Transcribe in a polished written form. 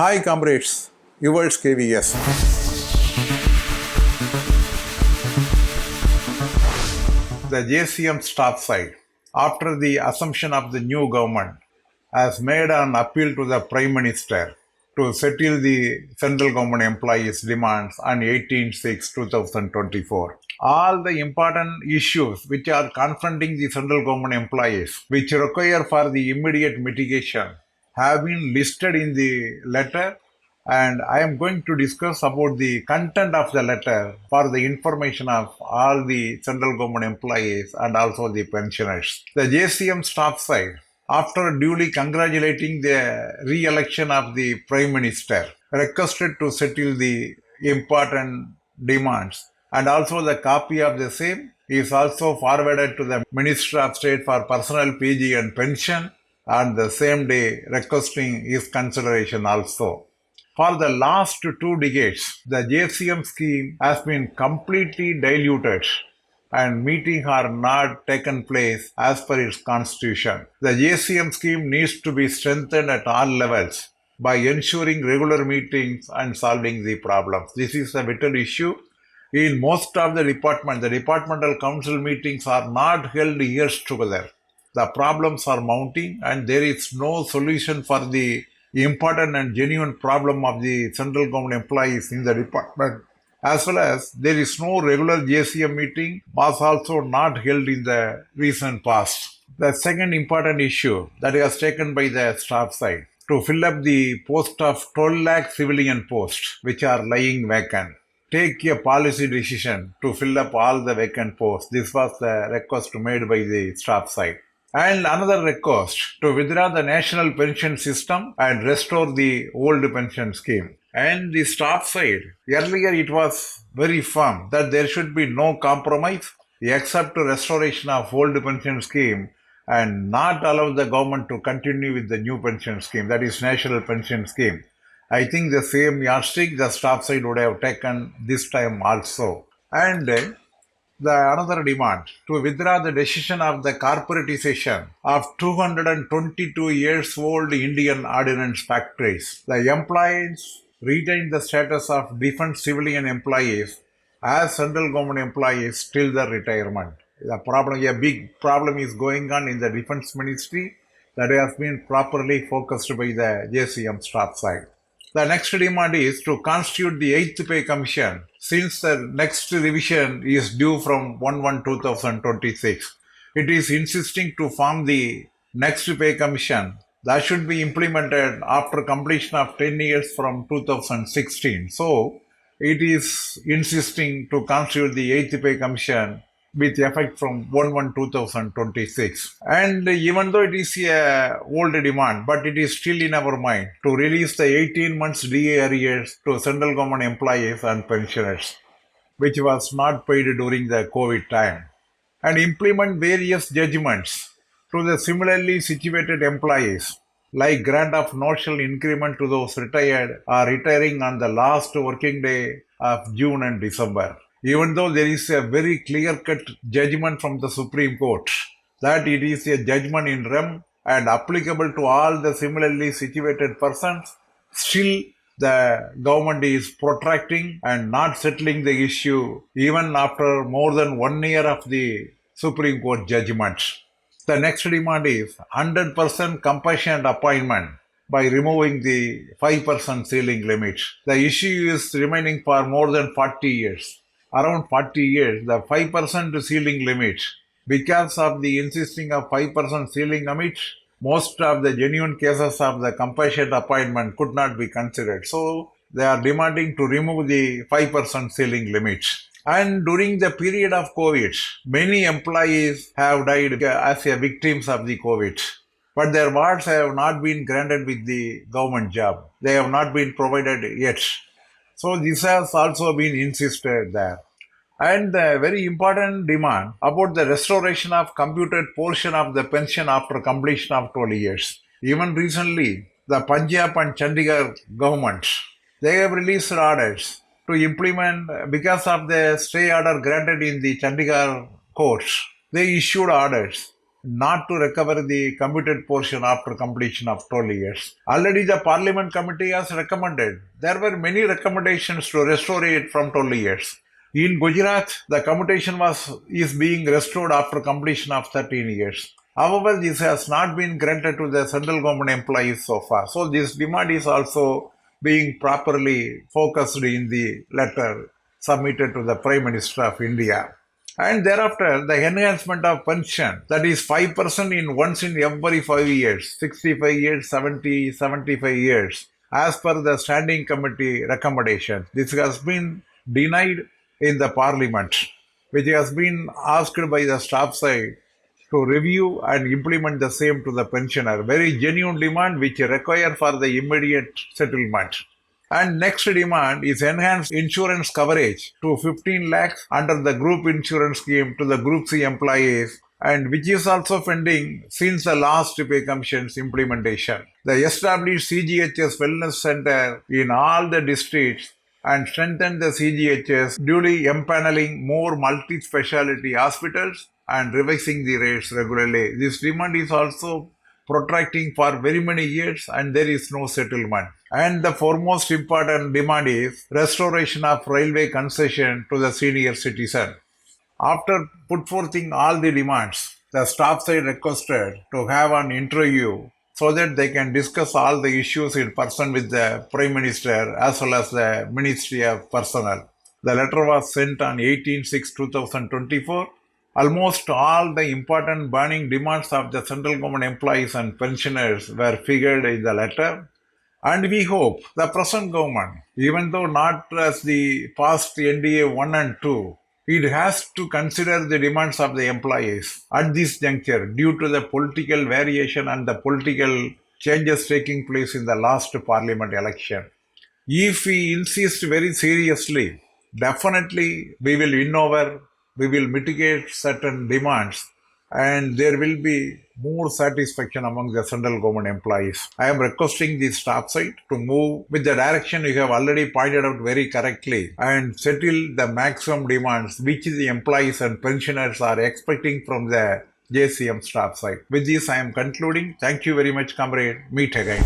Hi comrades, yours Kayveeyes. The JCM Staff Side, after the assumption of the new government, has made an appeal to the Prime Minister to settle the central government employees' demands on 18/6/2024. All the important issues which are confronting the central government employees, which require for the immediate mitigation, have been listed in the letter, and I am going to discuss about the content of the letter for the information of all the central government employees and also the pensioners. The JCM Staff Side, after duly congratulating the re-election of the Prime Minister, requested to settle the important demands, and also the copy of the same is also forwarded to the Minister of State for Personal PG and Pension on the same day, requesting his consideration also. For the last 2 decades, the JCM scheme has been completely diluted and meetings are not taken place as per its constitution. The JCM scheme needs to be strengthened at all levels by ensuring regular meetings and solving the problems. This is a vital issue. In most of the departmental council meetings are not held years together. The problems are mounting and there is no solution for the important and genuine problem of the central government employees in the department, as well as there is no regular JCM meeting was also not held in the recent past. The second important issue that was taken by the staff side to fill up the post of 12 lakh civilian posts which are lying vacant. Take a policy decision to fill up all the vacant posts. This was the request made by the staff side. And another request to withdraw the national pension system and restore the old pension scheme. And the staff side, earlier it was very firm that there should be no compromise except restoration of old pension scheme and not allow the government to continue with the new pension scheme, that is national pension scheme. I think the same yardstick the staff side would have taken this time also. And another demand to withdraw the decision of the corporatisation of 222 years old Indian Ordinance factories. The employees retain the status of defense civilian employees as central government employees till their retirement. A big problem is going on in the defense ministry that has been properly focused by the JCM staff side. The next demand is to constitute the 8th Pay Commission since the next revision is due from 1/1/2026. It is insisting to form the next Pay Commission that should be implemented after completion of 10 years from 2016. So, it is insisting to constitute the 8th Pay Commission with effect from 1/1/2026. And even though it is a old demand, but it is still in our mind to release the 18 months DA arrears to central government employees and pensioners, which was not paid during the COVID time, and implement various judgments to the similarly situated employees, like grant of notional increment to those retired or retiring on the last working day of June and December. Even though there is a very clear-cut judgment from the Supreme Court that it is a judgment in rem and applicable to all the similarly situated persons, still the government is protracting and not settling the issue even after more than 1 year of the Supreme Court judgment. The next demand is 100% compassionate appointment by removing the 5% ceiling limit. The issue is remaining for more than 40 years. Around 40 years, the 5% ceiling limit, because of the insisting of 5% ceiling limit, most of the genuine cases of the compassionate appointment could not be considered. So, they are demanding to remove the 5% ceiling limit. And during the period of COVID, many employees have died as victims of the COVID. But their wards have not been granted with the government job. They have not been provided yet. So this has also been insisted there. And the very important demand about the restoration of computed portion of the pension after completion of 12 years. Even recently, the Punjab and Chandigarh government, they have released orders to implement, because of the stay order granted in the Chandigarh courts, they issued orders not to recover the commuted portion after completion of 12 years. Already the Parliament Committee has recommended. There were many recommendations to restore it from 12 years. In Gujarat, the commutation is being restored after completion of 13 years. However, this has not been granted to the central government employees so far. So this demand is also being properly focused in the letter submitted to the Prime Minister of India. And thereafter, the enhancement of pension, that is 5% in once in every 5 years, 65 years, 70, 75 years, as per the standing committee recommendation. This has been denied in the parliament, which has been asked by the staff side to review and implement the same to the pensioner. Very genuine demand which require for the immediate settlement. And next demand is enhanced insurance coverage to 15 lakhs under the group insurance scheme to the Group C employees, and which is also pending since the last pay commission's implementation. The established CGHS Wellness Center in all the districts and strengthen the CGHS, duly empaneling more multi-speciality hospitals and revising the rates regularly. This demand is also protracting for very many years and there is no settlement. And the foremost important demand is restoration of railway concession to the senior citizen. After put forthing all the demands, the staff side requested to have an interview so that they can discuss all the issues in person with the Prime Minister as well as the Ministry of Personnel. The letter was sent on 18/6/2024. Almost all the important burning demands of the central government employees and pensioners were figured in the letter. And we hope the present government, even though not as the past NDA 1 and 2, it has to consider the demands of the employees at this juncture due to the political variation and the political changes taking place in the last parliament election. If we insist very seriously, definitely we will win over, we will mitigate certain demands, and there will be more satisfaction among the central government employees. I am requesting the staff side to move with the direction you have already pointed out very correctly and settle the maximum demands which the employees and pensioners are expecting from the JCM staff side. With this, I am concluding. Thank you very much, comrade. Meet again.